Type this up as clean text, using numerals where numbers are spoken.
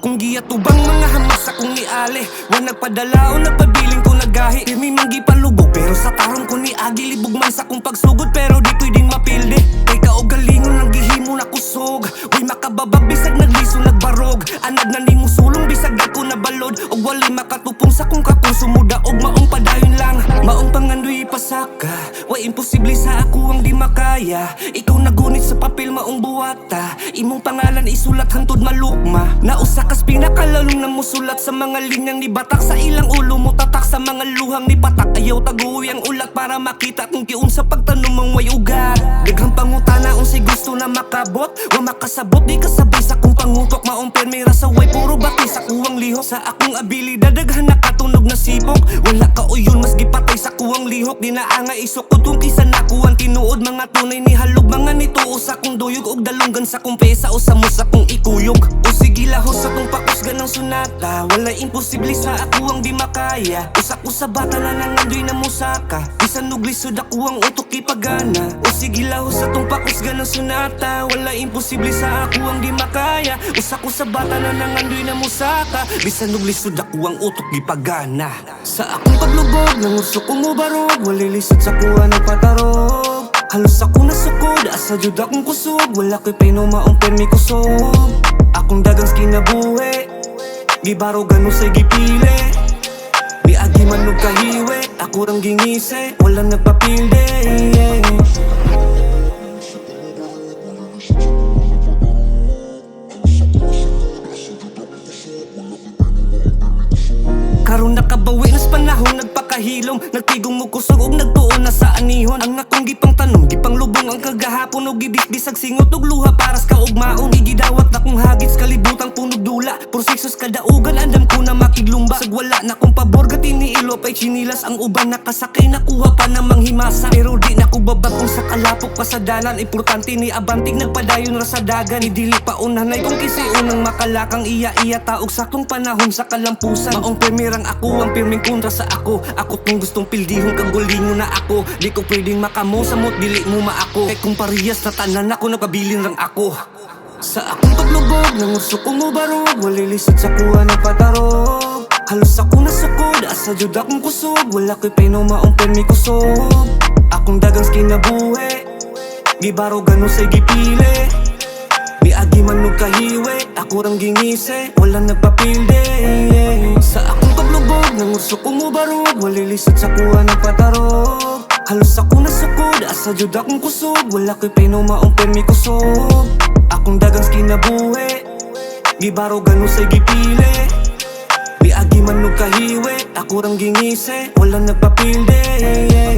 akong giyatubang mga hamas akong niali. Wa nagpadala o nagpabiling ko nagahi. Di may manggi palubog pero sa tarong ko ni agi. Libog man sa kong pagsugod pero di pwedeng mapilde. Kay kaugalingon naghihimo na kusog. Way makababag bisag nagliso nagbarog. Anad na nimo sulong bisag dako na balod. Og walay makatupong sa kong kapuso muda. Og maong padayon lang, maong pangandoy pasaka. Way imposible sa ako ang di makaya. Ikaw nagunit sa papel maong buwata. Imong pangalan isulat hantod malukma. Nausa kas pinakalalong na musulat sa mga linyang ni batak. Sa ilang ulo mo tatak sa mga luhang ni patak. Ayaw taguwi ang ulat para makita kung kiun sa pagtanong mong way ugat. Daghang pangutana unsay gusto na makabot. Wa makasabot di kasabay sa kong pangutok. Maong permira sa way puro bati sa kuwang lihok. Sa akong abilidad daghan nakatunog na sipok. Wala ka uyon mas gipatay sa kuwang lihok. Di na anga isukod kung kisa nakuwang tinuod. Mga tunay ni halog mga nituo sa kong duyog. Og dalunggan sa kong pesa o sa mo sa kong ikuyog. O sige lahos sa kong pakusgan ng sunata. Wala imposible sa ako ang di makaya. Usa ko sa bata na nangandoy na musaka. Bisan nuglisod ako ang utok ipagana. O sige lahos sa tong pakusgan ng sunata. Wala imposible sa ako ang di makaya. Usa ko sa bata na nangandoy na musaka. Bisan nuglisod ako ang utok ipagana. Sa akong paglubog ng uso ko mo barog. Walilisod sa kuha ng patarog. Halos ako nasukod, asa jud akong kusog. Wala ko'y peno maong permi kusog. Akong dagang kinabuhi, gibaro gano say gipili. Biagi man og kahiwe, ako rang gingise. Wala nagpapilde, yeah. Karon nakabawi nas panahon nagpakahilom. Nagtigong mo kusog og nagtuon na sa anihon. Ang akong gipang tanong, gipang lubong ang kagahapon. Og gibisbisag singot og luha paras ka og maon. Igidawat na kong hagits kalibutang punog dula. Porsiksos kadaugan andam ko na makiglumba. Sag wala na kong pabor gatini ilop ay chinilas. Ang uban nakasakay nakuha pa na manghimasa. Pero di na ko babag kung sa kalapok pa sa dalan. Importante ni abantig nagpadayon ra sa dagan. Idili pa unanay kung kisi unang makalakang. Iya taog saktong panahon sa kalampusan. Maong premirang ako ang pirming kontra sa ako. Ako tong gustong pildihong kagulingon na ako. Di ko pwedeng makamo sa mot dili mo maako. Kay kung parehas na tanan ako nagpabilin rang ako. Sa akong paglubog ng uso ko mo barog. Walilisod sa kuha ng patarog. Halos ako nasukod, asa jud akong kusog. Wala ko'y peno maong permi kusog. Akong dagang kinabuhi, gibaro gano say gipili. Biagi man og kahiwe, ako rang gingise. Wala nagpapilde, yeah. Sa akong paglubog ng uso ko mo barog. Walilisod sa kuha ng patarog. Halos ako nasukod, asa jud akong kusog. Wala ko'y peno maong permi kusog. Akong dagang kinabuhi, gibaro gano say gipili. Biagi man og kahiwe, ako rang gingise. Wala nagpapilde, yeah.